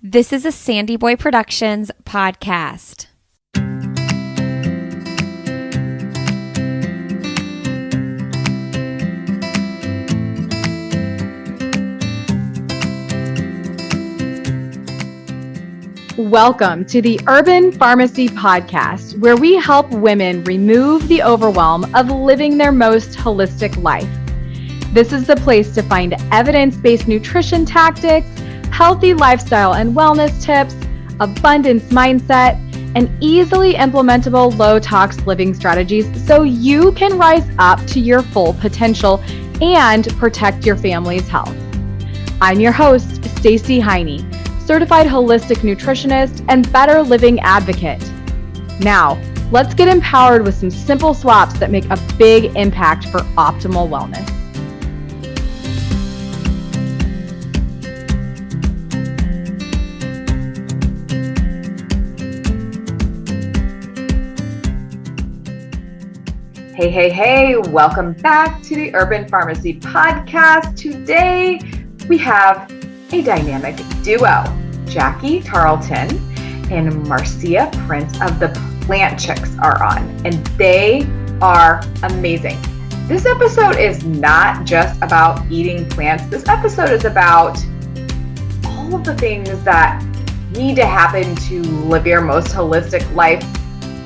This is a Sandy Boy Productions podcast. Welcome to the Urban Pharmacy Podcast, where we help women remove the overwhelm of living their most holistic life. This is the place to find evidence-based nutrition tactics, healthy lifestyle and wellness tips, abundance mindset, and easily implementable low-tox living strategies so you can rise up to your full potential and protect your family's health. I'm your host, Stacey Heine, Certified Holistic Nutritionist and Better Living Advocate. Now, let's get empowered with some simple swaps that make a big impact for optimal wellness. Hey, welcome back to the Urban Pharmacy Podcast. Today, we have a dynamic duo, Jacque Tarlton and Marcia Prince of the Plant Chics are on, and they are amazing. This episode is not just about eating plants. This episode is about all of the things that need to happen to live your most holistic life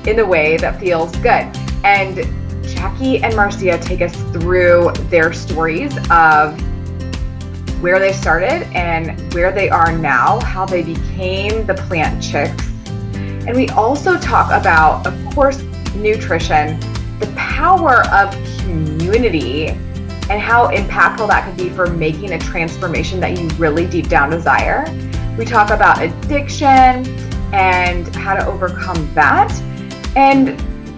in the way that feels good. And Jacque and Marcia take us through their stories of where they started and where they are now, how they became the Plant Chics. And we also talk about, of course, nutrition, the power of community, and how impactful that could be for making a transformation that you really deep down desire. We talk about addiction and how to overcome that. And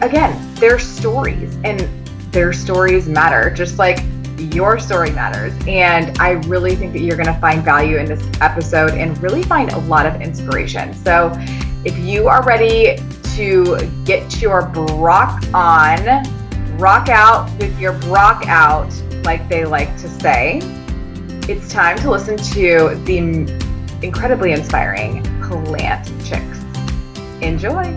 again, their stories, and their stories matter, just like your story matters. And I really think that you're going to find value in this episode and really find a lot of inspiration. So if you are ready to get your Brock on, rock out with your Brock out, like they like to say, it's time to listen to the incredibly inspiring Plant Chics. Enjoy.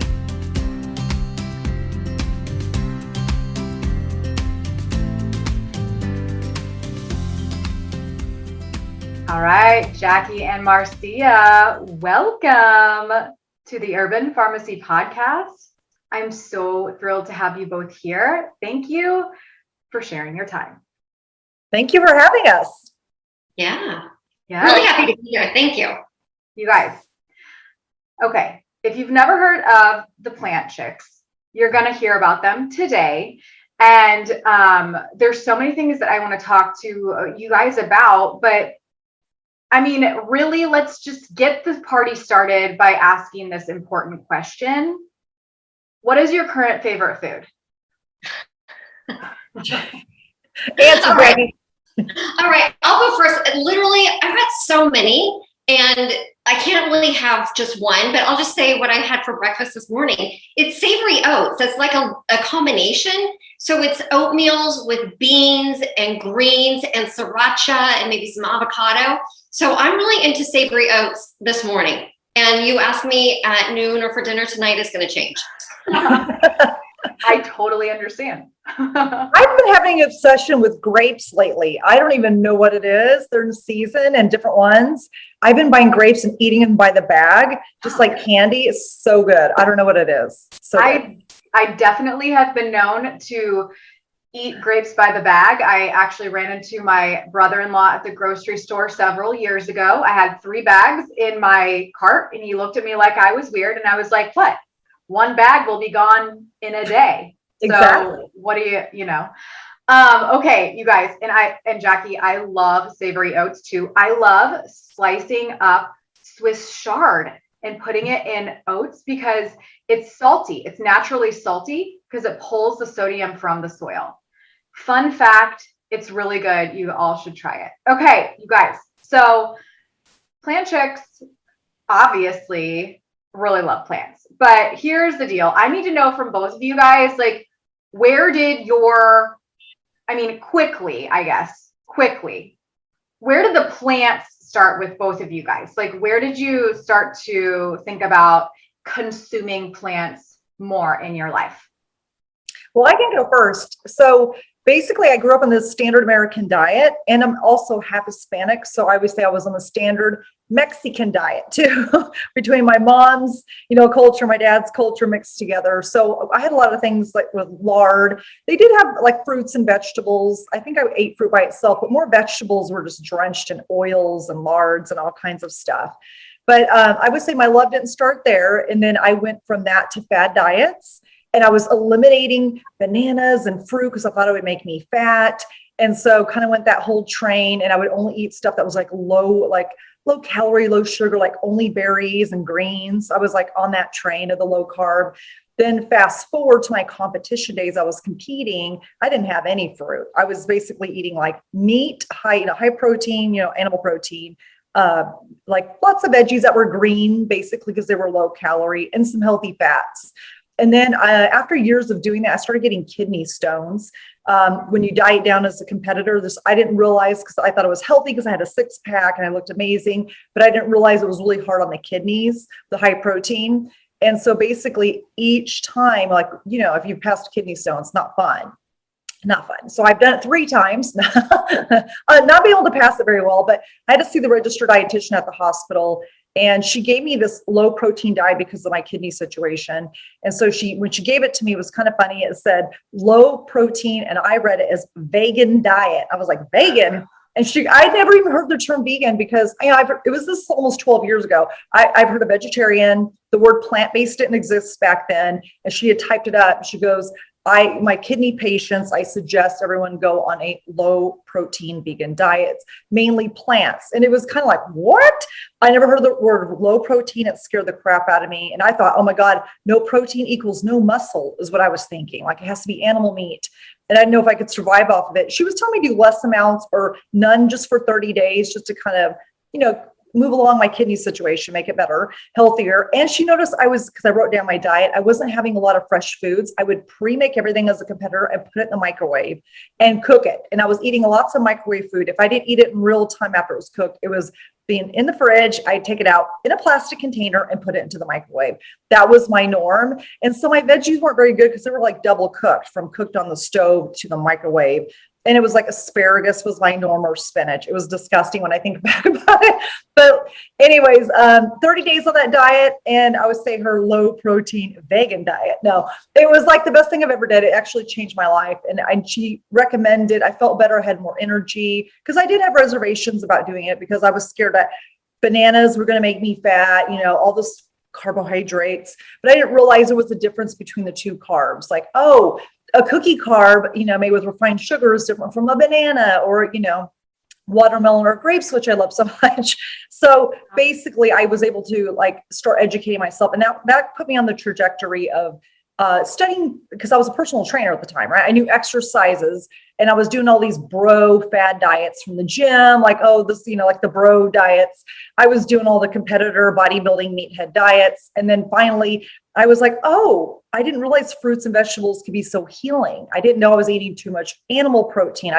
All right, Jacque and Marcia, welcome to the Urban Pharmacy Podcast. I'm so thrilled to have you both here. Thank you for sharing your time. Thank you for having us. Yeah. Really happy to be here. Thank you. You guys. Okay, if you've never heard of the Plant Chics, you're going to hear about them today. And there's so many things that I want to talk to you guys about, but I mean, really, let's just get this party started by asking this important question. What is your current favorite food? Answer, All right, I'll go first. Literally, I've got so many, and I can't really have just one, but I'll just say what I had for breakfast this morning. It's savory oats. It's like a combination. So it's oatmeals with beans and greens and sriracha and maybe some avocado. So I'm really into savory oats this morning. And you ask me at noon or for dinner tonight, it's going to change. I totally understand. I've been having an obsession with grapes lately. I don't even know what it is. They're in season and different ones. I've been buying grapes and eating them by the bag, just like candy. It's so good. I don't know what it is. So I definitely have been known to eat grapes by the bag. I actually ran into my brother-in-law at the grocery store several years ago. I had 3 bags in my cart, and he looked at me like I was weird. And I was like, what? 1 bag will be gone in a day. Exactly. So what do you know? Okay, you guys, and Jacque, I love savory oats too. I love slicing up Swiss chard and putting it in oats because it's salty. It's naturally salty because it pulls the sodium from the soil. Fun fact, it's really good. You all should try it. Okay, you guys. So Plant Chics obviously really love plants, but here's the deal. I need to know from both of you guys, like, where did quickly, where did the plants start with both of you guys? Like, where did you start to think about consuming plants more in your life? Well, I can go first. So basically, I grew up on this standard American diet, and I'm also half Hispanic. So I always say I was on the standard Mexican diet too, between my mom's, culture, my dad's culture mixed together. So I had a lot of things like with lard. They did have like fruits and vegetables. I think I ate fruit by itself, but more vegetables were just drenched in oils and lards and all kinds of stuff. But I would say my love didn't start there. And then I went from that to fad diets. And I was eliminating bananas and fruit because I thought it would make me fat. And so kind of went that whole train, and I would only eat stuff that was like low calorie, low sugar, like only berries and greens. I was like on that train of the low carb. Then fast forward to my competition days, I was competing. I didn't have any fruit. I was basically eating like meat, high protein, animal protein, like lots of veggies that were green, basically because they were low calorie, and some healthy fats. And then after years of doing that, I started getting kidney stones. When you diet down as a competitor, I didn't realize, because I thought it was healthy because I had a 6-pack and I looked amazing, but I didn't realize it was really hard on the kidneys, the high protein. And so basically each time, if you passed kidney stones, not fun. So I've done it 3 times, not be able to pass it very well, but I had to see the registered dietitian at the hospital. And she gave me this low protein diet because of my kidney situation. And so when she gave it to me, it was kind of funny. It said low protein, and I read it as vegan diet. I was like, vegan? And I'd never even heard the term vegan because it was this almost 12 years ago. I've heard of vegetarian. The word plant-based didn't exist back then. And she had typed it up. She goes, my kidney patients, I suggest everyone go on a low protein vegan diet, mainly plants. And it was kind of like, what? I never heard the word low protein. It scared the crap out of me. And I thought, oh my God, no protein equals no muscle is what I was thinking. Like it has to be animal meat. And I didn't know if I could survive off of it. She was telling me to do less amounts or none just for 30 days, just to kind of, move along my kidney situation, make it better, healthier. And she noticed because I wrote down my diet, I wasn't having a lot of fresh foods. I would pre-make everything as a competitor and put it in the microwave and cook it. And I was eating lots of microwave food. If I didn't eat it in real time after it was cooked, it was being in the fridge. I'd take it out in a plastic container and put it into the microwave. That was my norm. And so my veggies weren't very good because they were like double cooked, from cooked on the stove to the microwave. And it was like asparagus was my norm, or spinach. It was disgusting when I think back about it. But anyways, 30 days on that diet, and I would say her low protein vegan diet. No, it was like the best thing I've ever did. It actually changed my life. And she recommended, I felt better. I had more energy, because I did have reservations about doing it because I was scared that bananas were going to make me fat, all this carbohydrates. But I didn't realize there was a difference between the 2 carbs. Like, oh, a cookie carb, made with refined sugar is different from a banana or, watermelon or grapes, which I love so much. So basically I was able to start educating myself. And that put me on the trajectory of studying, because I was a personal trainer at the time, right? I knew exercises, and I was doing all these bro fad diets from the gym, like the bro diets. I was doing all the competitor bodybuilding meathead diets. And then finally I was like, oh, I didn't realize fruits and vegetables could be so healing. I didn't know I was eating too much animal protein.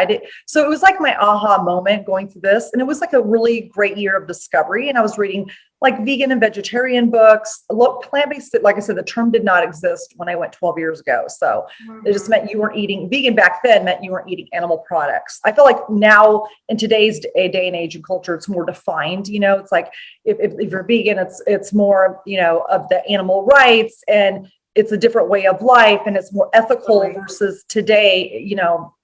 So it was like my aha moment going through this. And it was like a really great year of discovery. And I was reading like vegan and vegetarian books, plant-based. Like I said, the term did not exist when I went 12 years ago. So it just meant you weren't eating vegan back then, meant you weren't eating animal products. I feel like now in today's day and age and culture, it's more defined. It's like if you're vegan, it's more, of the animal rights, and it's a different way of life, and it's more ethical versus today,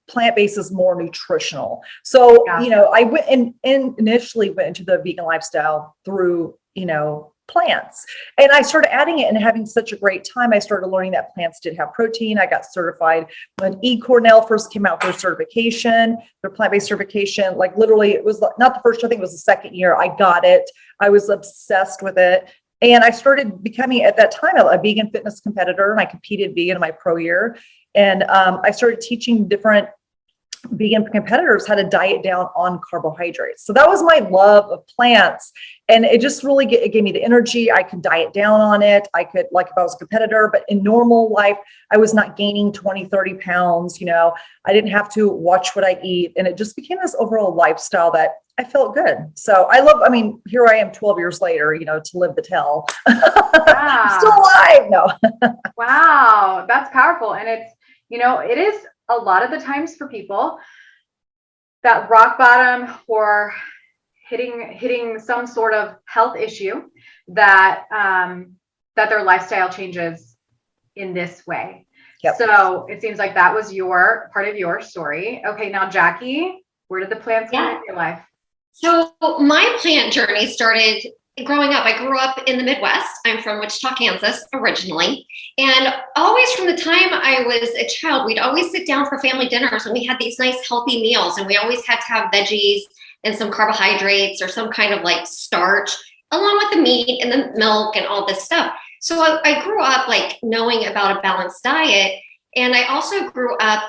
plant-based is more nutritional. So, I went and initially went into the vegan lifestyle through, plants, and I started adding it and having such a great time. I started learning that plants did have protein. I got certified when Cornell first came out for certification, their plant-based certification. Like literally, it was not the first, I think it was the second year I got it. I was obsessed with it. And I started becoming, at that time, a vegan fitness competitor, and I competed vegan in my pro year. And I started teaching different vegan competitors how to diet down on carbohydrates. So that was my love of plants. And it just really it gave me the energy. I could diet down on it. I could, like if I was a competitor, but in normal life, I was not gaining 20, 30 pounds. I didn't have to watch what I eat. And it just became this overall lifestyle that I felt good. So I mean, here I am 12 years later, to live the tell. I'm still alive. No. Wow. That's powerful. And it's, it is a lot of the times for people that rock bottom or hitting some sort of health issue that their lifestyle changes in this way. Yep. So it seems like that was part of your story. Okay, now Jacque, where did the plants come into your life? So my plant journey started growing up. I grew up in the Midwest. I'm from Wichita, Kansas originally. And always from the time I was a child, we'd always sit down for family dinners and we had these nice healthy meals, and we always had to have veggies and some carbohydrates or some kind of like starch along with the meat and the milk and all this stuff. So I grew up like knowing about a balanced diet. And I also grew up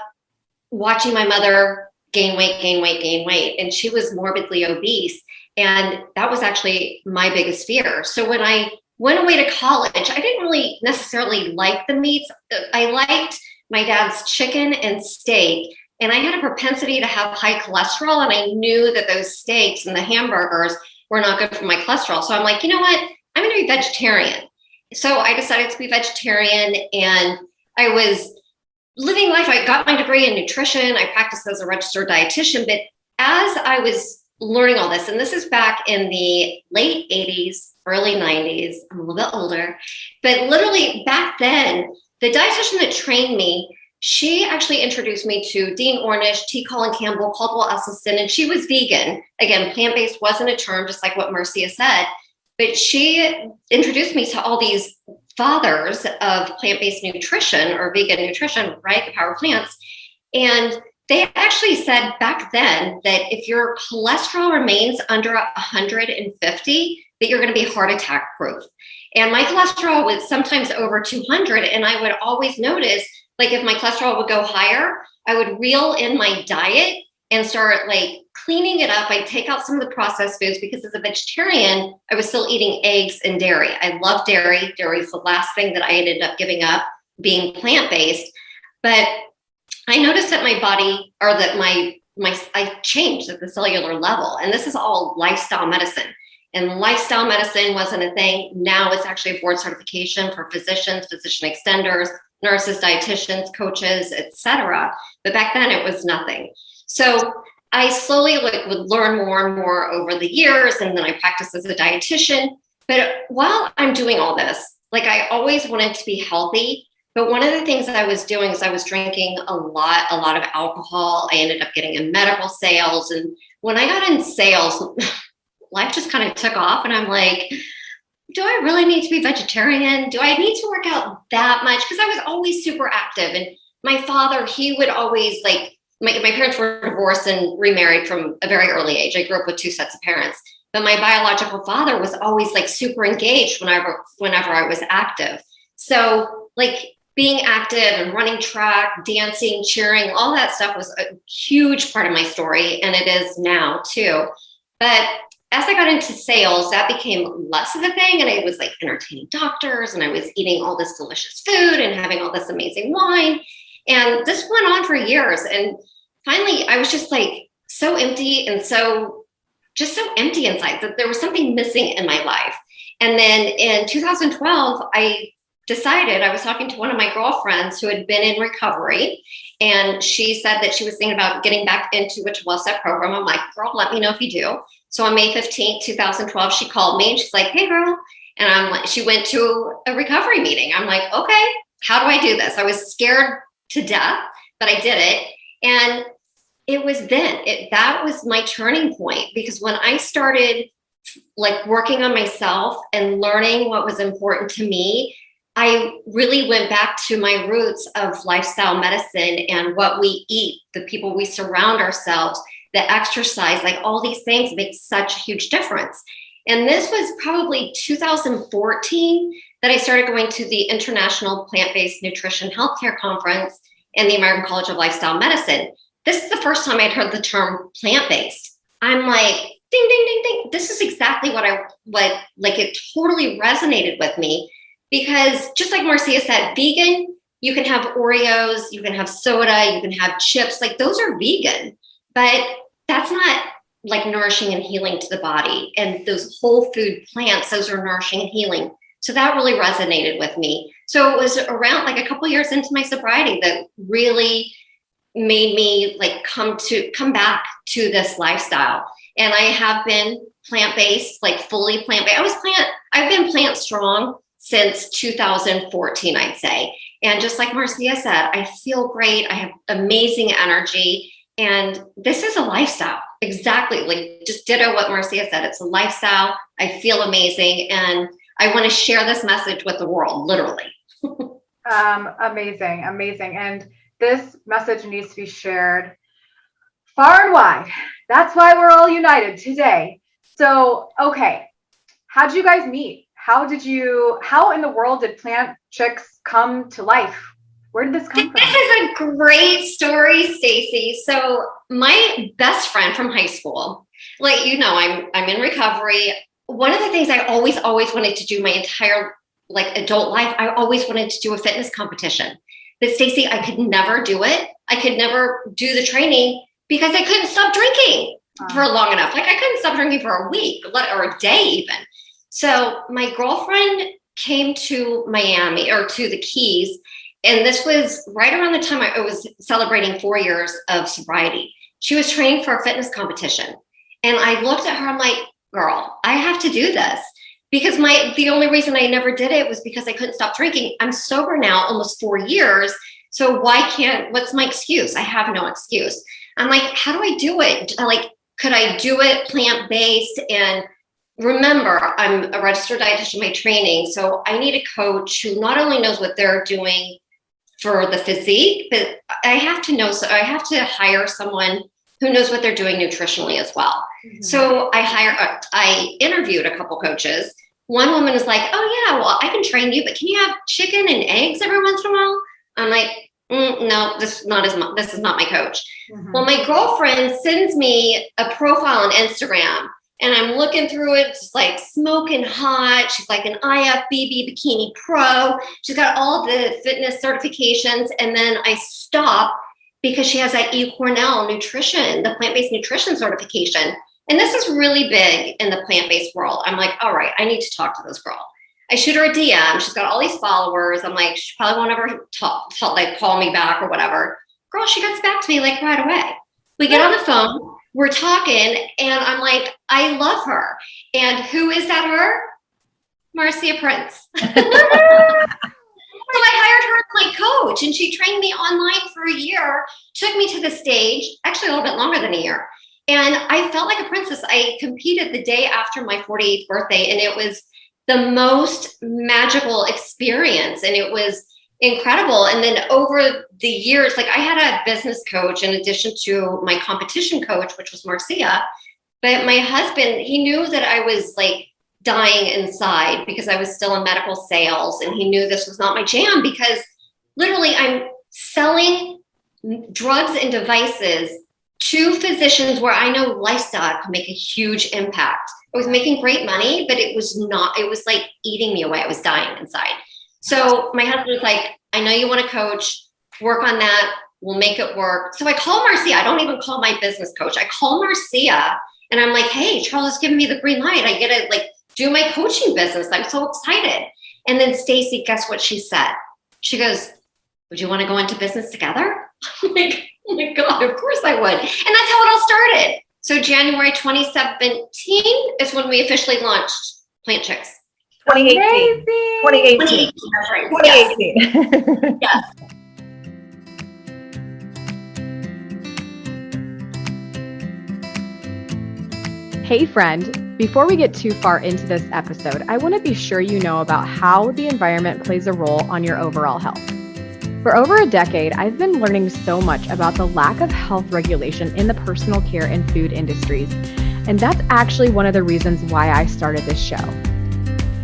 watching my mother gain weight. And she was morbidly obese. And that was actually my biggest fear. So when I went away to college, I didn't really necessarily like the meats. I liked my dad's chicken and steak. And I had a propensity to have high cholesterol. And I knew that those steaks and the hamburgers were not good for my cholesterol. So I'm like, you know what? I'm going to be vegetarian. So I decided to be vegetarian, and I was living life. I got my degree in nutrition. I practiced as a registered dietitian. But as I was learning all this, and this is back in the late 80s, early 90s, I'm a little bit older, but literally back then, the dietitian that trained me, she actually introduced me to Dean Ornish, T. Colin Campbell, Caldwell Esselstyn, and she was vegan. Again, plant-based wasn't a term, just like what Marcia said, but she introduced me to all these fathers of plant-based nutrition or vegan nutrition, right? The power of plants. And they actually said back then that if your cholesterol remains under 150, that you're going to be heart attack proof. And my cholesterol was sometimes over 200. And I would always notice, like if my cholesterol would go higher, I would reel in my diet and start like cleaning it up. I'd take out some of the processed foods because as a vegetarian, I was still eating eggs and dairy. I love dairy. Dairy is the last thing that I ended up giving up being plant-based. But I noticed that my body, or that I changed at the cellular level. And this is all lifestyle medicine. And lifestyle medicine wasn't a thing. Now it's actually a board certification for physicians, physician extenders, nurses, dietitians, coaches, etc. But back then it was nothing. So I slowly would learn more and more over the years. And then I practiced as a dietitian. But while I'm doing all this, like I always wanted to be healthy. But one of the things that I was doing is I was drinking a lot of alcohol. I ended up getting in medical sales. And when I got in sales, life just kind of took off. And I'm like, do I really need to be vegetarian? Do I need to work out that much? Because I was always super active. And my father, he would always like, my parents were divorced and remarried from a very early age. I grew up with two sets of parents. But my biological father was always like super engaged whenever I was active. So like being active and running track, dancing, cheering, all that stuff was a huge part of my story. And it is now too. But as I got into sales, that became less of a thing. And I was like entertaining doctors and I was eating all this delicious food and having all this amazing wine. And this went on for years. And finally, I was just like so empty and so empty inside that there was something missing in my life. And then in 2012, I decided, I was talking to one of my girlfriends who had been in recovery. And she said that she was thinking about getting back into a 12-step program. I'm like, girl, let me know if you do. So on May 15th, 2012, she called me and she's like, hey girl. And I'm like, she went to a recovery meeting. I'm like, okay, how do I do this? I was scared to death, but I did it. And it was then, that was my turning point, because when I started like working on myself and learning what was important to me, I really went back to my roots of lifestyle medicine and what we eat, the people we surround ourselves, the exercise, like all these things make such a huge difference. And this was probably 2014 that I started going to the International Plant-Based Nutrition Healthcare Conference and the American College of Lifestyle Medicine. This is the first time I'd heard the term plant-based. I'm like, ding, ding, ding, ding. This is exactly what it totally resonated with me. Because just like Marcia said, vegan, you can have Oreos, you can have soda, you can have chips, like those are vegan, but that's not like nourishing and healing to the body. And those whole food plants, those are nourishing and healing. So that really resonated with me. So it was around like a couple years into my sobriety that really made me like come back to this lifestyle. And I have been plant-based, like fully plant-based. I've been plant strong since 2014, I'd say. And just like Marcia said, I feel great. I have amazing energy. And this is a lifestyle. Exactly. Like just ditto what Marcia said. It's a lifestyle. I feel amazing. And I want to share this message with the world, literally. Amazing. And this message needs to be shared far and wide. That's why we're all united today. So, okay. How did you guys meet? How in the world did Plant Chics come to life? Where did this come from? This is a great story, Stacy. So my best friend from high school, like, you know, I'm in recovery. One of the things I always wanted to do my entire like adult life, I always wanted to do a fitness competition. But Stacy, I could never do it. I could never do the training because I couldn't stop drinking for long enough. Like I couldn't stop drinking for a week or a day even. So my girlfriend came to Miami or to the Keys. And this was right around the time I was celebrating 4 years of sobriety. She was training for a fitness competition. And I looked at her, I'm like, girl, I have to do this. Because the only reason I never did it was because I couldn't stop drinking. I'm sober now, almost 4 years. So what's my excuse? I have no excuse. I'm like, how do I do it? Like, could I do it plant-based? And remember, I'm a registered dietitian by training. So I need a coach who not only knows what they're doing for the physique, but I have to hire someone who knows what they're doing nutritionally as well. Mm-hmm. So I interviewed a couple coaches. One woman was like, oh yeah, well, I can train you, but can you have chicken and eggs every once in a while? I'm like, no, this is not my coach. Mm-hmm. Well, my girlfriend sends me a profile on Instagram and I'm looking through it, just like smoking hot. She's like an IFBB bikini pro. She's got all the fitness certifications. And then I stop because she has that Cornell nutrition, the plant-based nutrition certification. And this is really big in the plant-based world. I'm like, all right, I need to talk to this girl. I shoot her a DM. She's got all these followers. I'm like, she probably won't ever call me back or whatever. Girl, she gets back to me like right away. We get on the phone, we're talking, and I'm like, I love her. And who is that her? Marcia Prince. So I hired her as my coach, and she trained me online for a year, took me to the stage, actually a little bit longer than a year. And I felt like a princess. I competed the day after my 48th birthday, and it was the most magical experience. And it was incredible. And then over the years, like I had a business coach in addition to my competition coach, which was Marcia. But my husband, he knew that I was like dying inside because I was still in medical sales. And he knew this was not my jam because literally I'm selling drugs and devices to physicians where I know lifestyle can make a huge impact. I was making great money, but it was like eating me away. I was dying inside. So my husband was like, I know you want to coach, work on that. We'll make it work. So I call Marcia. I don't even call my business coach. I call Marcia and I'm like, hey, Charles is giving me the green light. I get to like do my coaching business. I'm so excited. And then Stacy, guess what she said? She goes, would you want to go into business together? I'm like, oh my God, of course I would. And that's how it all started. So January 2017 is when we officially launched Plant Chics. 2018. 2018. 2018. Yes. Hey friend, before we get too far into this episode, I want to be sure you know about how the environment plays a role on your overall health. For over a decade, I've been learning so much about the lack of health regulation in the personal care and food industries, and that's actually one of the reasons why I started this show.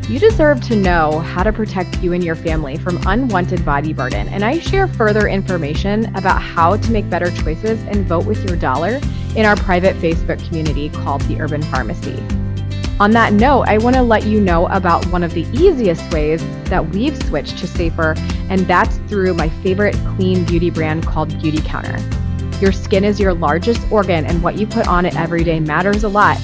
You deserve to know how to protect you and your family from unwanted body burden, and I share further information about how to make better choices and vote with your dollar in our private Facebook community called The Urban Pharmacy. On that note, I want to let you know about one of the easiest ways that we've switched to safer, and that's through my favorite clean beauty brand called Beauty Counter. Your skin is your largest organ, and what you put on it every day matters a lot.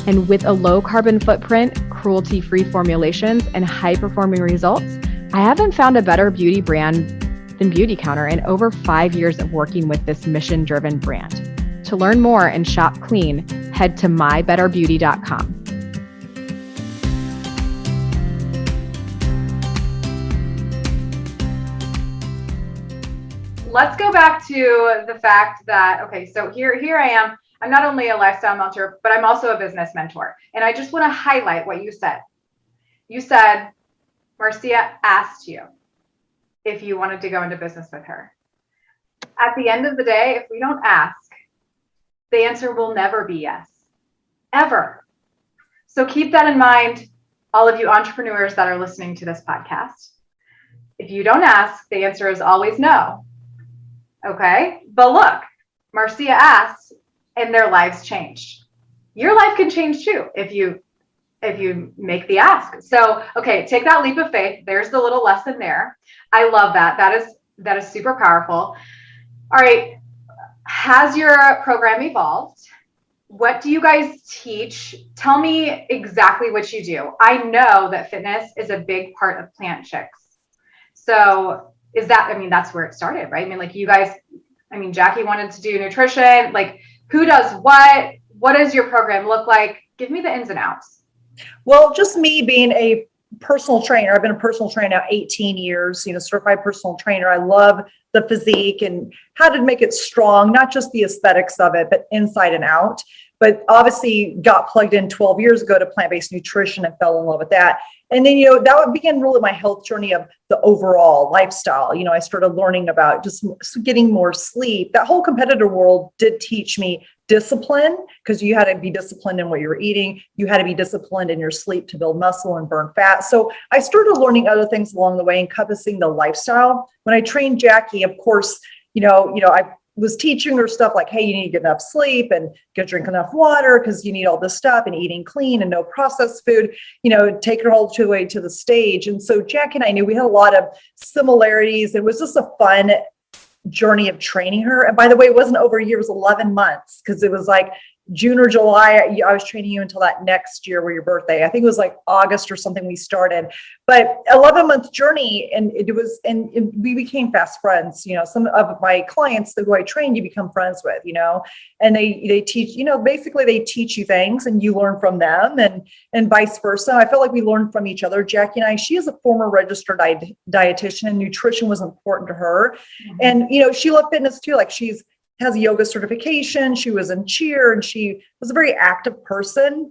And with a low carbon footprint, cruelty-free formulations, and high-performing results, I haven't found a better beauty brand than Beauty Counter in over 5 years of working with this mission-driven brand. To learn more and shop clean, head to mybetterbeauty.com. Let's go back to the fact that, okay, so here I am. I'm not only a lifestyle mentor, but I'm also a business mentor. And I just want to highlight what you said. You said, Marcia asked you if you wanted to go into business with her. At the end of the day, if we don't ask, the answer will never be yes, ever. So keep that in mind, all of you entrepreneurs that are listening to this podcast. If you don't ask, the answer is always no. Okay, but look, Marcia asked and their lives changed. Your life can change too if you make the ask. So, okay, take that leap of faith. There's the little lesson there. I love that. That is super powerful. All right, has your program evolved? What do you guys teach? Tell me exactly what you do. I know that fitness is a big part of Plant Chics. So is that, I mean, that's where it started, right? I mean, like you guys, I mean, Jackie wanted to do nutrition, like who does what? What does your program look like? Give me the ins and outs. Well, just me being a personal trainer. I've been a personal trainer now 18 years, certified personal trainer. I love the physique and how to make it strong, not just the aesthetics of it, but inside and out. But obviously got plugged in 12 years ago to plant-based nutrition and fell in love with that. And then, that would begin really my health journey of the overall lifestyle. I started learning about just getting more sleep. That whole competitor world did teach me discipline, because you had to be disciplined in what you were eating. You had to be disciplined in your sleep to build muscle and burn fat. So I started learning other things along the way, encompassing the lifestyle. When I trained Jackie, of course, I was teaching her stuff like, hey, you need to get enough sleep and drink enough water because you need all this stuff, and eating clean and no processed food, taking her all the way to the stage. And so Jackie and I knew we had a lot of similarities. It was just a fun journey of training her. And by the way, it wasn't over a year, it was 11 months, because it was like June or July. I was training you until that next year where your birthday. I think it was like August or something we started, but 11-month journey. And we became fast friends. Some of my clients who I trained, you become friends with, and they teach, basically they teach you things and you learn from them, and vice versa. I felt like we learned from each other. Jackie and I, she is a former registered dietitian, and nutrition was important to her. Mm-hmm. And, she loved fitness too. Like has a yoga certification. She was in cheer, and she was a very active person.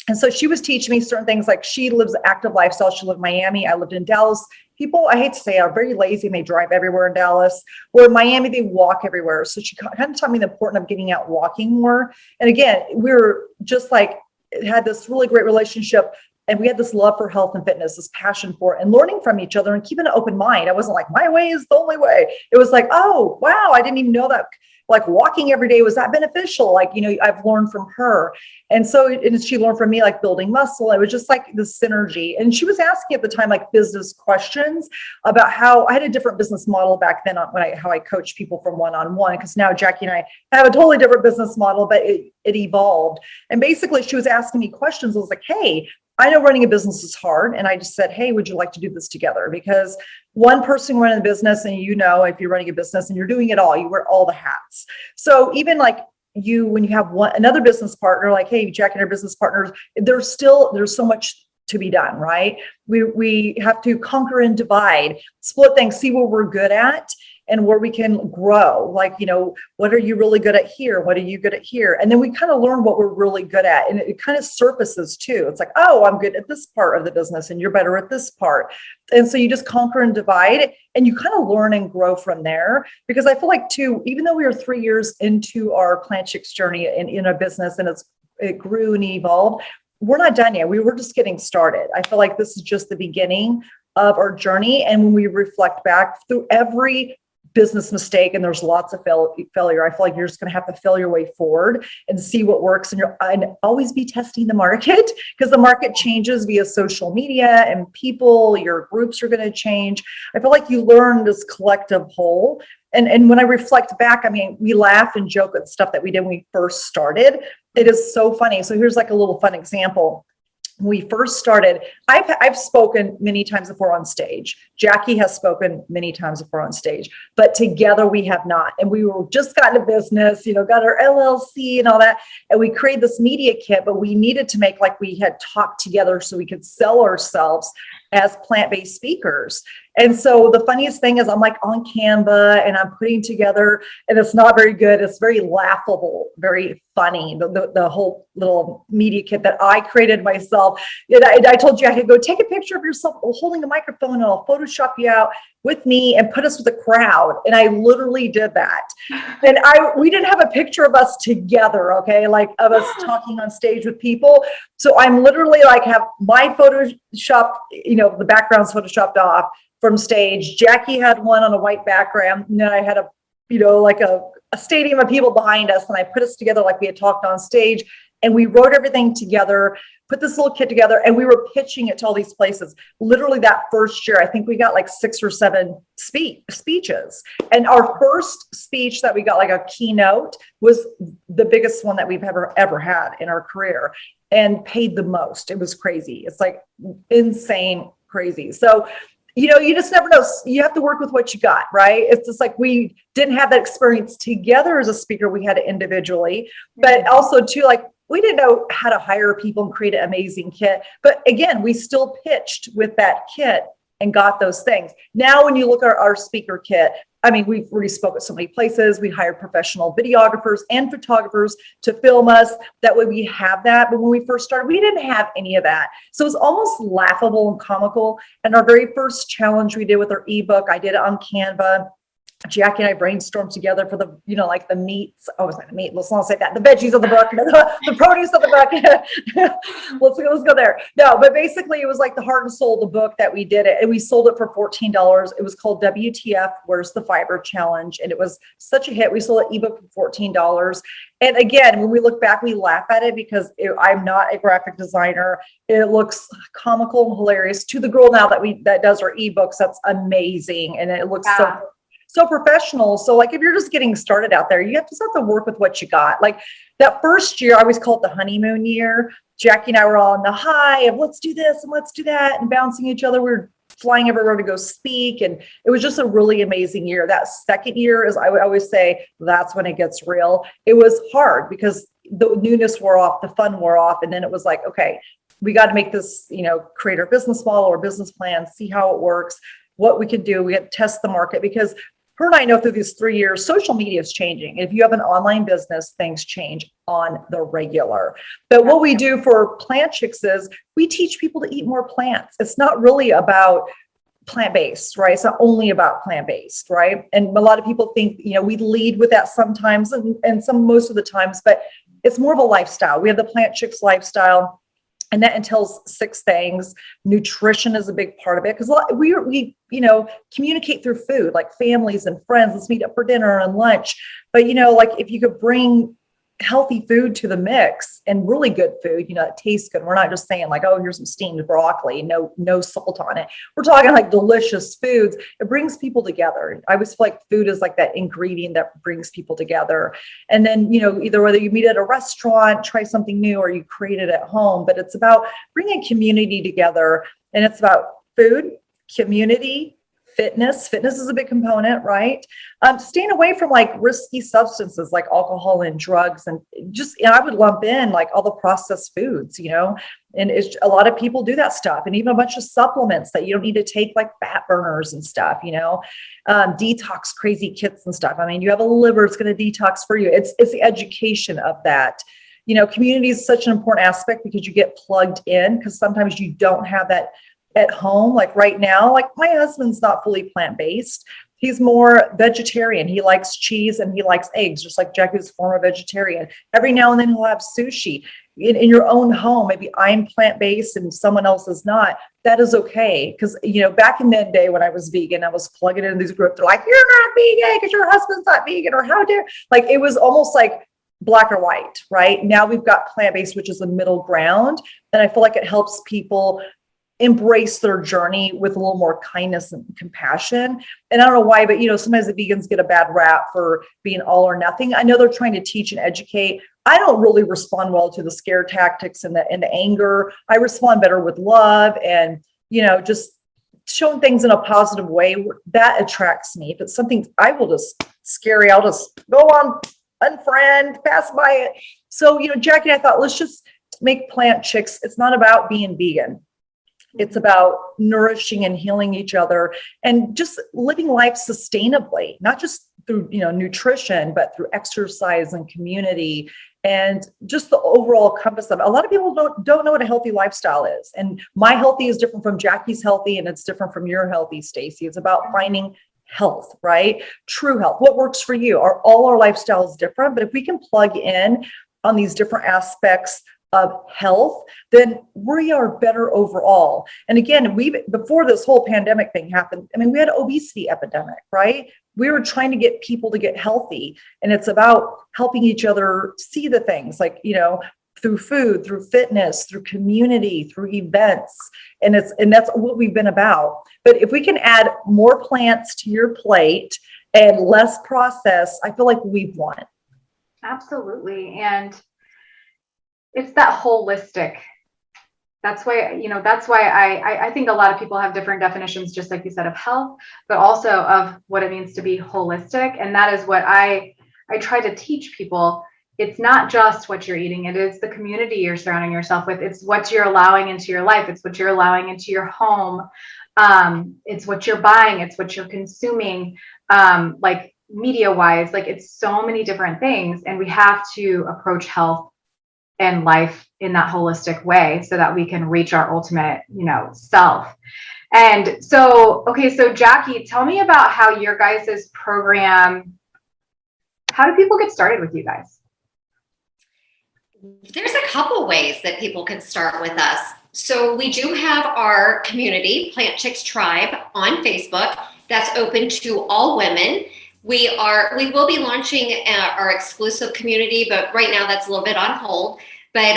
And so she was teaching me certain things, like she lives an active lifestyle. She lived in Miami. I lived in Dallas. People, I hate to say, are very lazy and they drive everywhere in Dallas. Where in Miami, they walk everywhere. So she kind of taught me the importance of getting out walking more. And again, we were just like, had this really great relationship. And we had this love for health and fitness, this passion for it, and learning from each other and keeping an open mind. I wasn't like, my way is the only way. It was like, oh, wow, I didn't even know that. Like walking every day, was that beneficial? Like, I've learned from her. And so, and she learned from me, like building muscle. It was just like this synergy. And she was asking at the time, like business questions about how I had a different business model back then on how I coach people from one-on-one. Because now Jackie and I have a totally different business model, but it evolved. And basically she was asking me questions. I was like, hey, I know running a business is hard. And I just said, hey, would you like to do this together? Because one person running the business, and if you're running a business and you're doing it all, you wear all the hats. So even like when you have another business partner, like, hey, Jackie and our business partners, there's so much to be done, right? We have to conquer and divide, split things, see what we're good at and where we can grow. Like, what are you really good at here? What are you good at here? And then we kind of learn what we're really good at. And it kind of surfaces too. It's like, oh, I'm good at this part of the business and you're better at this part. And so you just conquer and divide, and you kind of learn and grow from there. Because I feel like too, even though we are 3 years into our Plant Chics journey in a business, and it grew and evolved, we're not done yet. We were just getting started. I feel like this is just the beginning of our journey. And when we reflect back through every business mistake, and there's lots of failure, I feel like you're just going to have to fail your way forward and see what works. And always be testing the market, because the market changes via social media and people, your groups are going to change. I feel like you learn this collective whole. And when I reflect back, I mean, we laugh and joke at stuff that we did when we first started. It is so funny. So here's like a little fun example. When we first started, I've spoken many times before on stage. Jackie has spoken many times before on stage, but together we have not. And we were just got into business, got our LLC and all that. And we created this media kit, but we needed to make like we had talked together so we could sell ourselves as plant-based speakers. And so the funniest thing is I'm like on Canva and I'm putting together, and it's not very good. It's very laughable, very funny. The whole little media kit that I created myself. I told Jackie, go take a picture of yourself holding a microphone and I'll Photoshop you out with me and put us with a crowd. And I literally did that. And we didn't have a picture of us together, okay, like of us talking on stage with people. So I'm literally like have my Photoshop, the background's Photoshopped off from stage. Jackie had one on a white background. And then I had a stadium of people behind us. And I put us together like we had talked on stage. And we wrote everything together, put this little kit together, and we were pitching it to all these places. Literally that first year, I think we got like 6 or 7 speeches. And our first speech that we got, like a keynote, was the biggest one that we've ever had in our career and paid the most. It was crazy. It's like insane crazy. So, you just never know. You have to work with what you got, right? It's just like we didn't have that experience together as a speaker. We had it individually, but also too, like we didn't know how to hire people and create an amazing kit. But again, we still pitched with that kit and got those things. Now, when you look at our speaker kit, I mean, we've already spoke at so many places. We hired professional videographers and photographers to film us. That way we have that. But when we first started, we didn't have any of that. So it's almost laughable and comical. And our very first challenge we did with our ebook, I did it on Canva. Jackie and I brainstormed together for the, like the meats. Oh, it's not the meat. Let's not say that. The veggies of the book, the produce of the book. let's go there. No, but basically it was like the heart and soul of the book that we did it. And we sold it for $14. It was called WTF, Where's the Fiber Challenge. And it was such a hit. We sold an ebook for $14. And again, when we look back, we laugh at it because I'm not a graphic designer. It looks comical and hilarious. To the girl now that does our ebooks, that's amazing. And it looks so professional. So like if you're just getting started out there, you just have to work with what you got. Like that first year, I always call it the honeymoon year. Jackie and I were all on the high of let's do this and let's do that and bouncing each other. We were flying everywhere to go speak. And it was just a really amazing year. That second year, is I would always say, that's when it gets real. It was hard because the newness wore off, the fun wore off. And then it was like, okay, we got to make this, create our business model or business plan, see how it works, what we can do. We had to test the market because her and I know through these 3 years, social media is changing. If you have an online business, things change on the regular. But what we do for Plant Chics is we teach people to eat more plants. It's not really about plant-based, right? It's not only about plant-based, right? And a lot of people think, we lead with that sometimes and most of the times, but it's more of a lifestyle. We have the Plant Chics lifestyle. And that entails 6 things. Nutrition is a big part of it because we communicate through food, like families and friends. Let's meet up for dinner and lunch. But like if you could bring healthy food to the mix and really good food, that tastes good. We're not just saying like, oh, here's some steamed broccoli, no salt on it. We're talking like delicious foods. It brings people together. I always feel like food is like that ingredient that brings people together. And then, either whether you meet at a restaurant, try something new, or you create it at home, but it's about bringing community together. And it's about food, community, fitness is a big component, right? Staying away from like risky substances like alcohol and drugs, and I would lump in like all the processed foods, and a lot of people do that stuff, and even a bunch of supplements that you don't need to take, like fat burners and stuff, detox crazy kits and stuff. I mean, you have a liver, it's going to detox for you. It's the education of that. Community is such an important aspect because you get plugged in, because sometimes you don't have that at home. Like right now, like my husband's not fully plant-based. He's more vegetarian. He likes cheese and he likes eggs, just like Jackie's former vegetarian. Every now and then he'll have sushi in your own home. Maybe I'm plant-based and someone else is not. That is okay. Because, back in that day when I was vegan, I was plugging in these groups. They're like, you're not vegan because your husband's not vegan, or how dare, like, it was almost like black or white, right? Now we've got plant-based, which is a middle ground. And I feel like it helps people embrace their journey with a little more kindness and compassion. And I don't know why, but sometimes the vegans get a bad rap for being all or nothing. I know they're trying to teach and educate. I don't really respond well to the scare tactics and the anger. I respond better with love and, just showing things in a positive way. That attracts me. If it's something I will just scary, I'll just go on, unfriend, pass by it. So, Jackie and I thought, let's just make Plant Chics. It's not about being vegan. It's about nourishing and healing each other and just living life sustainably, not just through, nutrition, but through exercise and community and just the overall compass of it. A lot of people don't know what a healthy lifestyle is. And my healthy is different from Jackie's healthy, and it's different from your healthy, Stacy. It's about finding health, right? True health. What works for you? All our lifestyles different, but if we can plug in on these different aspects of health, then we are better overall. And again, before this whole pandemic thing happened, we had an obesity epidemic, right? We were trying to get people to get healthy, and it's about helping each other see the things like, through food, through fitness, through community, through events. And that's what we've been about. But if we can add more plants to your plate and less processed, I feel like we've won. Absolutely. And it's that holistic. That's why I think a lot of people have different definitions, just like you said, of health, but also of what it means to be holistic. And that is what I try to teach people. It's not just what you're eating. It is the community you're surrounding yourself with. It's what you're allowing into your life. It's what you're allowing into your home. It's what you're buying. It's what you're consuming, like media wise, like it's so many different things. And we have to approach health and life in that holistic way so that we can reach our ultimate, self. And so Jackie, tell me about how your guys' program, how do people get started with you guys? There's a couple ways that people can start with us. So we do have our community, Plant Chics Tribe, on Facebook. That's open to all women. We will be launching our exclusive community, but right now that's a little bit on hold. But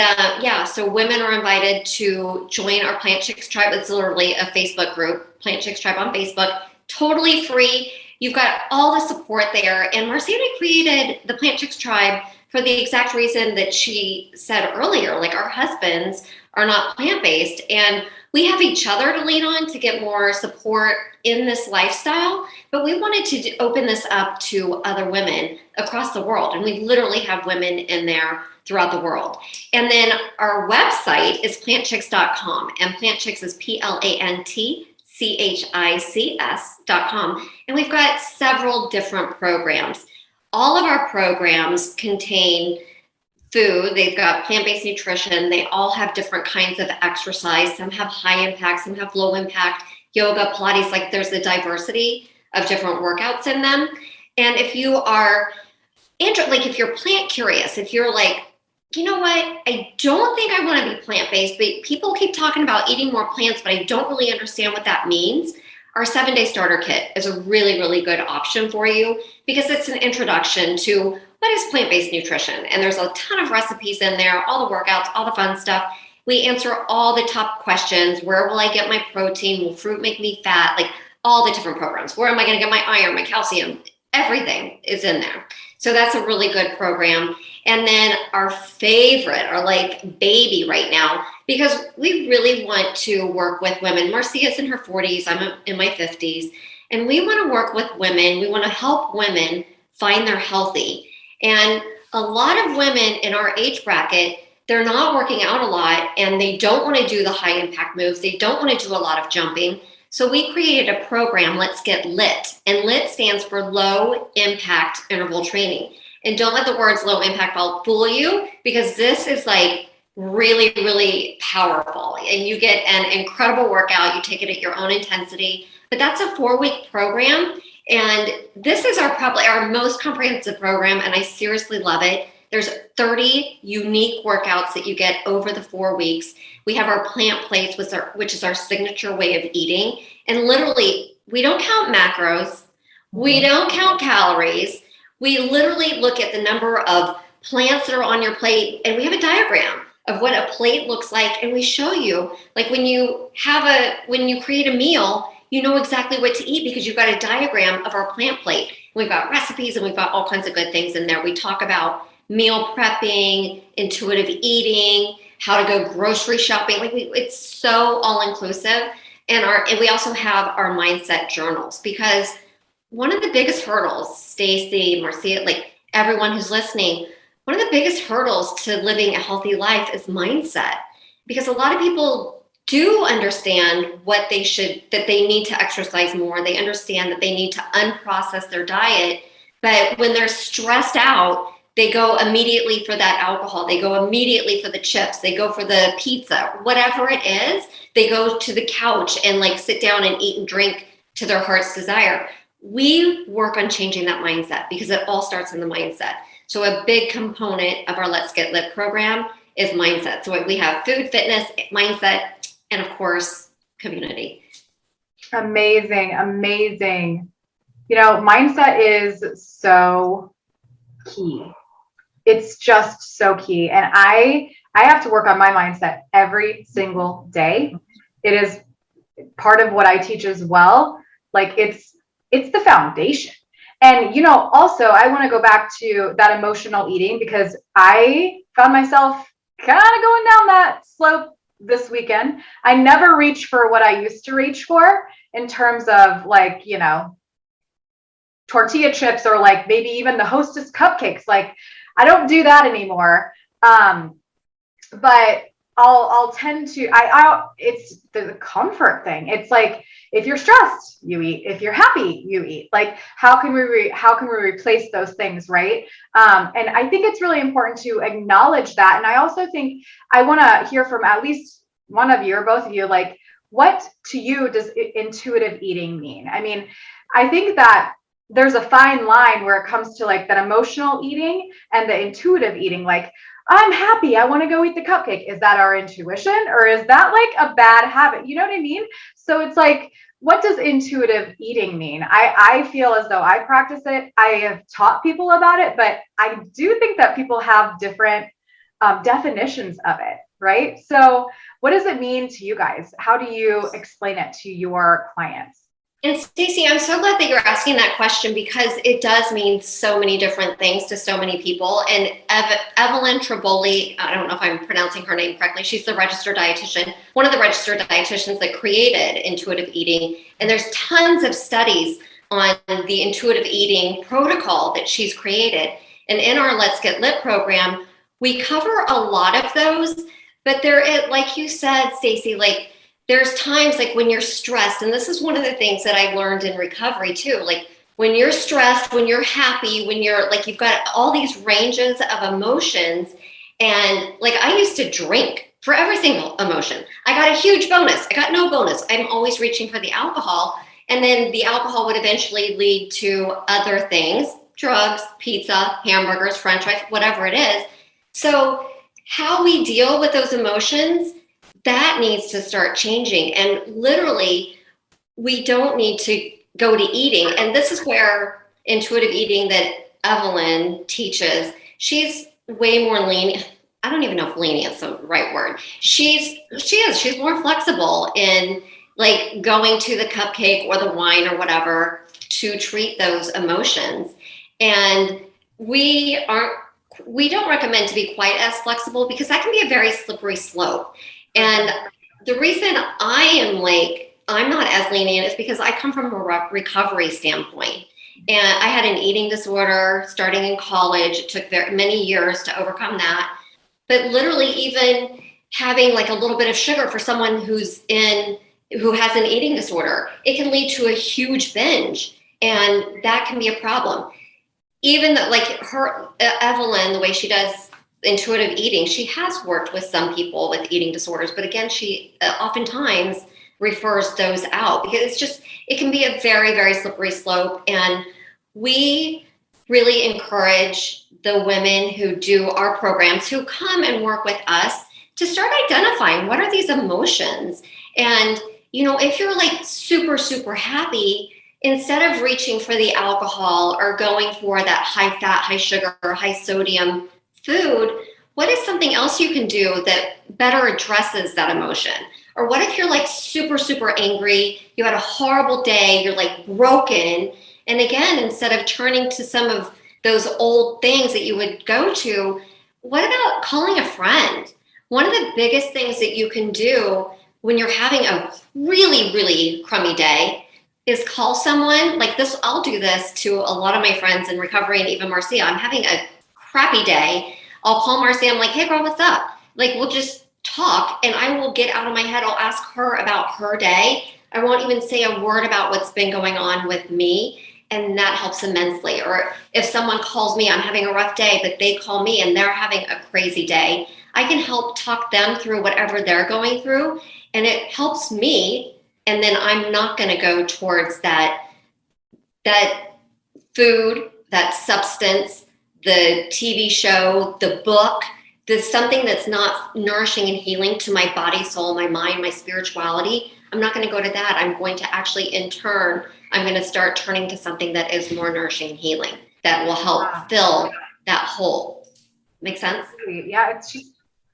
so women are invited to join our Plant Chics Tribe. It's literally a Facebook group, Plant Chics Tribe on Facebook, totally free. You've got all the support there. And Marcia created the Plant Chics Tribe for the exact reason that she said earlier, like our husbands are not plant-based, and we have each other to lean on to get more support in this lifestyle. But we wanted to open this up to other women across the world. And we literally have women in there throughout the world. And then our website is plantchics.com, and Plant Chics is PLANTCHICS.com. And we've got several different programs. All of our programs contain food. They've got plant-based nutrition. They all have different kinds of exercise. Some have high impact, some have low impact, yoga, Pilates, like there's a diversity of different workouts in them. And if you are if you're plant curious, if you're like, you know what, I don't think I want to be plant-based, but people keep talking about eating more plants, but I don't really understand what that means. Our 7-day starter kit is a really, really good option for you because it's an introduction to what is plant-based nutrition. And there's a ton of recipes in there, all the workouts, all the fun stuff. We answer all the top questions. Where will I get my protein? Will fruit make me fat? Like all the different programs. Where am I going to get my iron, my calcium? Everything is in there. So that's a really good program. And then our favorite, our like baby right now, because we really want to work with women. Marcia's in her 40s, I'm in my 50s, and we want to work with women. We want to help women find their healthy. And a lot of women in our age bracket, they're not working out a lot and they don't want to do the high impact moves. They don't want to do a lot of jumping. So we created a program, Let's Get Lit. And LIT stands for low impact interval training. And don't let the words low impact fool you, because this is like really, really powerful. And you get an incredible workout. You take it at your own intensity. But that's a 4-week program. And this is probably our most comprehensive program. And I seriously love it. There's 30 unique workouts that you get over the 4 weeks. We have our plant plates, which is our signature way of eating. And literally, we don't count macros. We don't count calories. We literally look at the number of plants that are on your plate, and we have a diagram of what a plate looks like. And we show you, like when you create a meal, you know exactly what to eat because you've got a diagram of our plant plate. We've got recipes and we've got all kinds of good things in there. We talk about meal prepping, intuitive eating, how to go grocery shopping. It's so all inclusive. And we also have our mindset journals, because one of the biggest hurdles, Stacy, Marcia, like everyone who's listening, one of the biggest hurdles to living a healthy life is mindset, because a lot of people do understand that they need to exercise more. They understand that they need to unprocess their diet. But when they're stressed out, they go immediately for that alcohol. They go immediately for the chips. They go for the pizza, whatever it is. They go to the couch and like sit down and eat and drink to their heart's desire. We work on changing that mindset because it all starts in the mindset. So a big component of our Let's Get Lit program is mindset. So we have food, fitness, mindset, and of course, community. Amazing, amazing. You know, mindset is so key. It's just so key. And I have to work on my mindset every single day. It is part of what I teach as well. Like it's the foundation. And, you know, also I want to go back to that emotional eating, because I found myself kind of going down that slope this weekend. I never reach for what I used to reach for in terms of like, you know, tortilla chips or like maybe even the Hostess cupcakes. Like I don't do that anymore. But I'll tend to, it's the comfort thing. It's like, if you're stressed, you eat. If you're happy, you eat. Like, how can we replace those things, right? And I think it's really important to acknowledge that. And I also think I want to hear from at least one of you or both of you, like, what to you does intuitive eating mean? I mean, I think that there's a fine line where it comes to like that emotional eating and the intuitive eating. Like, I'm happy, I want to go eat the cupcake. Is that our intuition, or is that like a bad habit? You know what I mean? So it's like, what does intuitive eating mean? I feel as though I practice it. I have taught people about it, but I do think that people have different definitions of it, right? So what does it mean to you guys? How do you explain it to your clients? And Stacey, I'm so glad that you're asking that question, because it does mean so many different things to so many people. And Evelyn Triboli, I don't know if I'm pronouncing her name correctly, she's the registered dietitian, one of the registered dietitians that created intuitive eating. And there's tons of studies on the intuitive eating protocol that she's created. And in our Let's Get Lit program, we cover a lot of those, but like you said, Stacey, like, there's times like when you're stressed, and this is one of the things that I learned in recovery too, like when you're stressed, when you're happy, when you're like, you've got all these ranges of emotions. And like, I used to drink for every single emotion. I got a huge bonus. I got no bonus. I'm always reaching for the alcohol. And then the alcohol would eventually lead to other things, drugs, pizza, hamburgers, French fries, whatever it is. So how we deal with those emotions, that needs to start changing. And literally, we don't need to go to eating. And this is where intuitive eating that Evelyn teaches, she's way more lenient. I don't even know if lenient is the right word. She's more flexible in like going to the cupcake or the wine or whatever to treat those emotions. And we don't recommend to be quite as flexible, because that can be a very slippery slope. And the reason I'm not as lenient is because I come from a recovery standpoint. And I had an eating disorder starting in college. It took many years to overcome that. But literally, even having like a little bit of sugar for someone who has an eating disorder, it can lead to a huge binge. And that can be a problem. Even though, like Evelyn, the way she does intuitive eating, she has worked with some people with eating disorders, but again, she oftentimes refers those out because it can be a very, very slippery slope. And we really encourage the women who do our programs, who come and work with us, to start identifying what are these emotions. And, you know, if you're like super, super happy, instead of reaching for the alcohol or going for that high fat, high sugar, high sodium food, what is something else you can do that better addresses that emotion? Or what if you're like super, super angry, you had a horrible day, you're like broken. And again, instead of turning to some of those old things that you would go to, what about calling a friend? One of the biggest things that you can do when you're having a really, really crummy day is call someone like this. I'll do this to a lot of my friends in recovery and even Marcia. I'm having a crappy day. I'll call Marcia. I'm like, hey girl, what's up? Like, we'll just talk and I will get out of my head. I'll ask her about her day. I won't even say a word about what's been going on with me. And that helps immensely. Or if someone calls me, I'm having a rough day, but they call me and they're having a crazy day, I can help talk them through whatever they're going through. And it helps me. And then I'm not going to go towards that food, that substance, the TV show, the book, there's something that's not nourishing and healing to my body, soul, my mind, my spirituality. I'm not going to go to that. I'm going to actually, in turn, I'm going to start turning to something that is more nourishing and healing that will help fill that hole. Make sense? Yeah, it's just,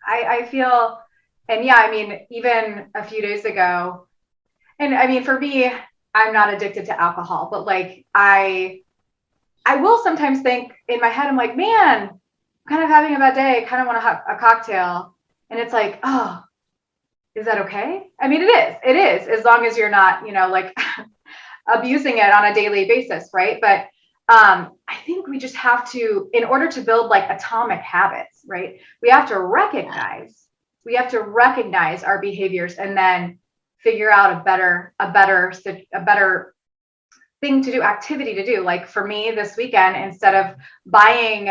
I feel, and yeah, I mean, even a few days ago, and I mean, for me, I'm not addicted to alcohol, but like, I will sometimes think in my head, I'm like, man, I'm kind of having a bad day. I kind of want to have a cocktail. And it's like, oh, is that okay? I mean, it is, as long as you're not, like abusing it on a daily basis. Right. But I think we just have to, in order to build like atomic habits, right, we have to recognize our behaviors and then figure out a better thing to do, activity to do. Like for me this weekend, instead of buying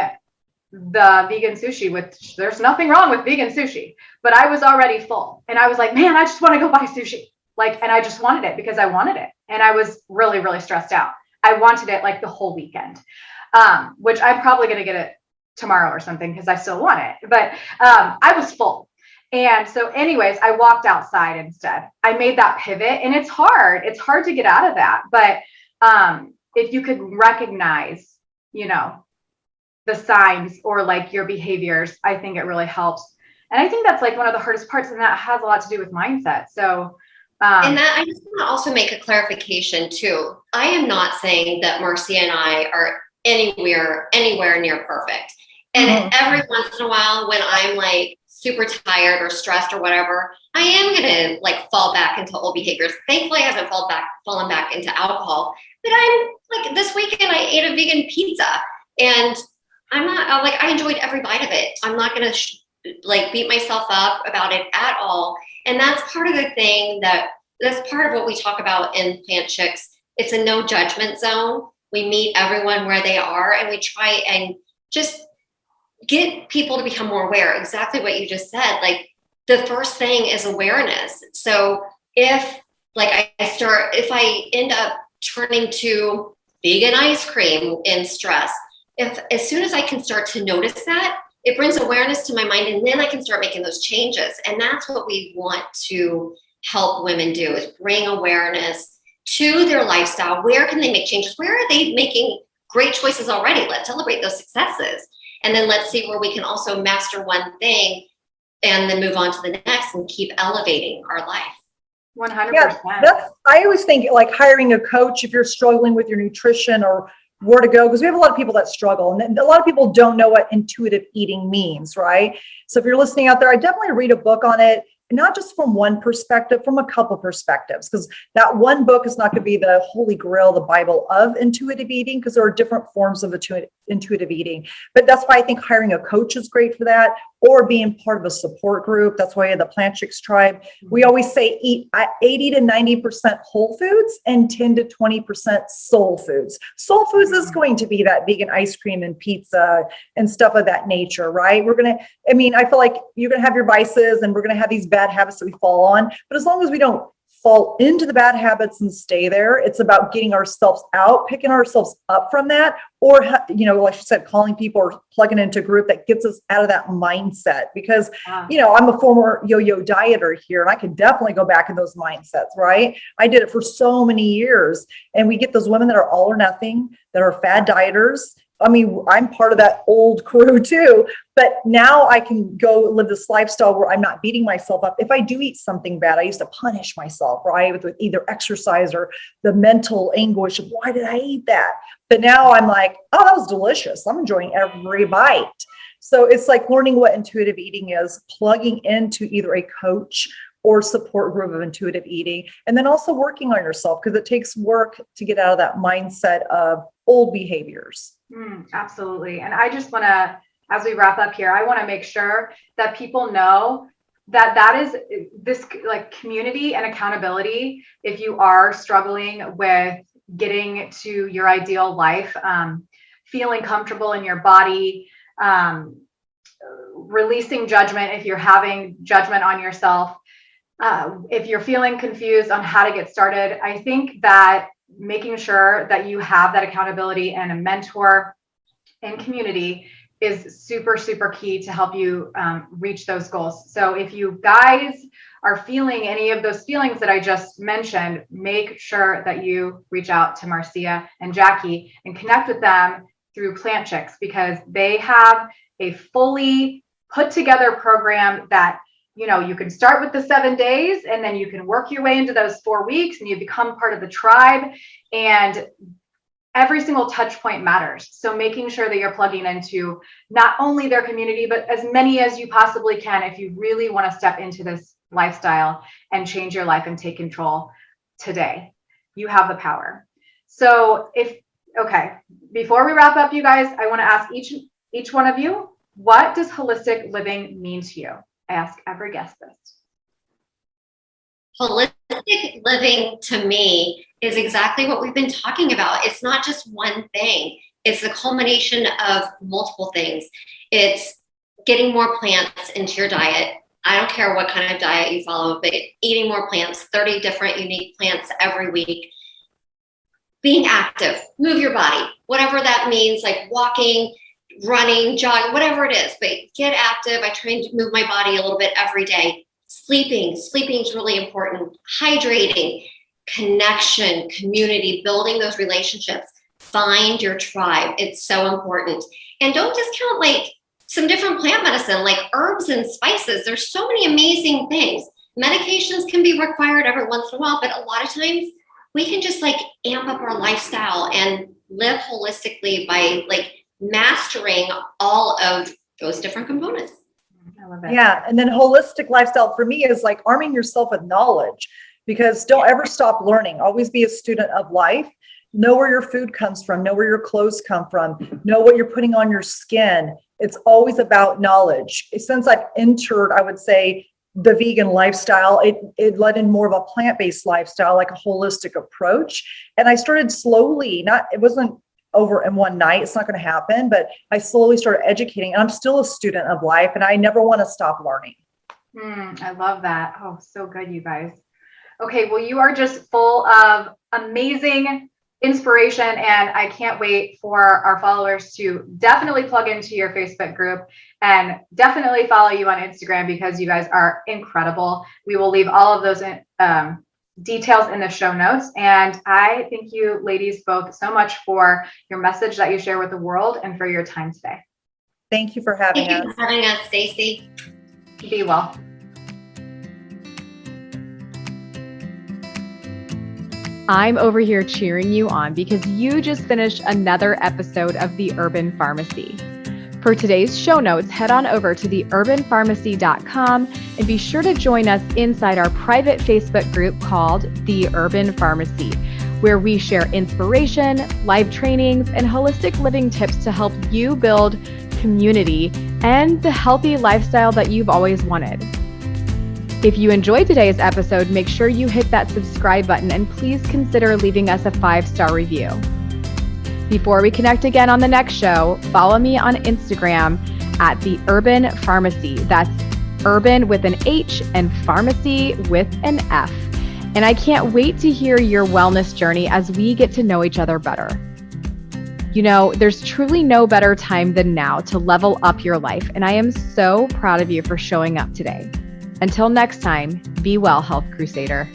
the vegan sushi, which there's nothing wrong with vegan sushi, but I was already full and I was like, man, I just want to go buy sushi. Like, and I just wanted it because I wanted it. And I was really, really stressed out. I wanted it like the whole weekend, which I'm probably going to get it tomorrow or something because I still want it. But I was full. And so anyways, I walked outside instead. I made that pivot and it's hard. It's hard to get out of that. But if you could recognize, the signs or like your behaviors, I think it really helps. And I think that's like one of the hardest parts, and that has a lot to do with mindset. So and that I just want to also make a clarification too. I am not saying that Marcia and I are anywhere near perfect. And every once in a while when I'm like super tired or stressed or whatever, I am going to like fall back into old behaviors. Thankfully, I haven't fallen back into alcohol, but I'm like this weekend I ate a vegan pizza and I enjoyed every bite of it. I'm not going to beat myself up about it at all. And that's part of the thing that's part of what we talk about in Plant Chics. It's a no judgment zone. We meet everyone where they are and we try and just get people to become more aware. Exactly what you just said. Like the first thing is awareness. So if I end up turning to vegan ice cream in stress, as soon as I can start to notice that, it brings awareness to my mind and then I can start making those changes. And that's what we want to help women do, is bring awareness to their lifestyle. Where can they make changes? Where are they making great choices already? Let's celebrate those successes. And then let's see where we can also master one thing and then move on to the next and keep elevating our life. 100%. Yeah, I always think like hiring a coach if you're struggling with your nutrition or where to go, because we have a lot of people that struggle and a lot of people don't know what intuitive eating means, right? So if you're listening out there, I definitely read a book on it, not just from one perspective, from a couple perspectives, because that one book is not going to be the holy grail, the Bible of intuitive eating, because there are different forms of intuitive eating. But that's why I think hiring a coach is great for that, or being part of a support group. That's why the Plant Chics tribe, we always say eat 80 to 90% whole foods and 10 to 20% soul foods. Soul foods is going to be that vegan ice cream and pizza and stuff of that nature, right? I feel like you're going to have your vices and we're going to have these bad habits that we fall on. But as long as we don't fall into the bad habits and stay there, it's about getting ourselves out, picking ourselves up from that, or, like you said, calling people or plugging into a group that gets us out of that mindset. Because, I'm a former yo-yo dieter here and I can definitely go back in those mindsets, right? I did it for so many years. And we get those women that are all or nothing, that are fad dieters. I mean, I'm part of that old crew too, but now I can go live this lifestyle where I'm not beating myself up. If I do eat something bad, I used to punish myself, right? With either exercise or the mental anguish of why did I eat that? But now I'm like, oh, that was delicious. I'm enjoying every bite. So it's like learning what intuitive eating is, plugging into either a coach or support group of intuitive eating, and then also working on yourself, because it takes work to get out of that mindset of old behaviors. Absolutely. And I just want to, as we wrap up here, I want to make sure that people know that is this like community and accountability. If you are struggling with getting to your ideal life, feeling comfortable in your body, releasing judgment if you're having judgment on yourself, if you're feeling confused on how to get started, I think that making sure that you have that accountability and a mentor and community is super, super key to help you reach those goals. So if you guys are feeling any of those feelings that I just mentioned, make sure that you reach out to Marcia and Jacque and connect with them through Plant Chics, because they have a fully put together program that, you know, you can start with the 7 days and then you can work your way into those 4 weeks and you become part of the tribe, and every single touch point matters. So making sure that you're plugging into not only their community, but as many as you possibly can if you really want to step into this lifestyle and change your life and take control today. You have the power. So before we wrap up, you guys, I want to ask each one of you, what does holistic living mean to you? I ask every guest this. Holistic living to me is exactly what we've been talking about. It's not just one thing. It's the culmination of multiple things. It's getting more plants into your diet. I don't care what kind of diet you follow, but eating more plants, 30 different unique plants every week. Being active, move your body, whatever that means, like walking, running, jogging, whatever it is, but get active. I try to move my body a little bit every day. Sleeping is really important. Hydrating, connection, community, building those relationships. Find your tribe. It's so important. And don't discount like some different plant medicine, like herbs and spices. There's so many amazing things. Medications can be required every once in a while, but a lot of times we can just like amp up our lifestyle and live holistically by like mastering all of those different components. I love it. Yeah. And then holistic lifestyle for me is like arming yourself with knowledge, because don't ever stop learning. Always be a student of life. Know where your food comes from. Know where your clothes come from. Know what you're putting on your skin. It's always about knowledge. Since I've entered, I would say, the vegan lifestyle, it led in more of a plant-based lifestyle, like a holistic approach. And I started slowly, it wasn't over in one night. It's not going to happen, but I slowly started educating, and I'm still a student of life, and I never want to stop learning. I love that. Oh, so good, you guys. Okay. Well, you are just full of amazing inspiration, and I can't wait for our followers to definitely plug into your Facebook group and definitely follow you on Instagram, because you guys are incredible. We will leave all of those details in the show notes. And I thank you ladies both so much for your message that you share with the world and for your time today. Thank you for having us. Thank you for having us, Stacey. Be well. I'm over here cheering you on because you just finished another episode of The Urban Pharmacy. For today's show notes, head on over to theurbanpharmacy.com and be sure to join us inside our private Facebook group called The Urban Pharmacy, where we share inspiration, live trainings, and holistic living tips to help you build community and the healthy lifestyle that you've always wanted. If you enjoyed today's episode, make sure you hit that subscribe button and please consider leaving us a 5-star review. Before we connect again on the next show, follow me on Instagram at The Urban Pharmacy. That's urban with an H and pharmacy with an F. And I can't wait to hear your wellness journey as we get to know each other better. You know, there's truly no better time than now to level up your life, and I am so proud of you for showing up today. Until next time, be well, Health Crusader.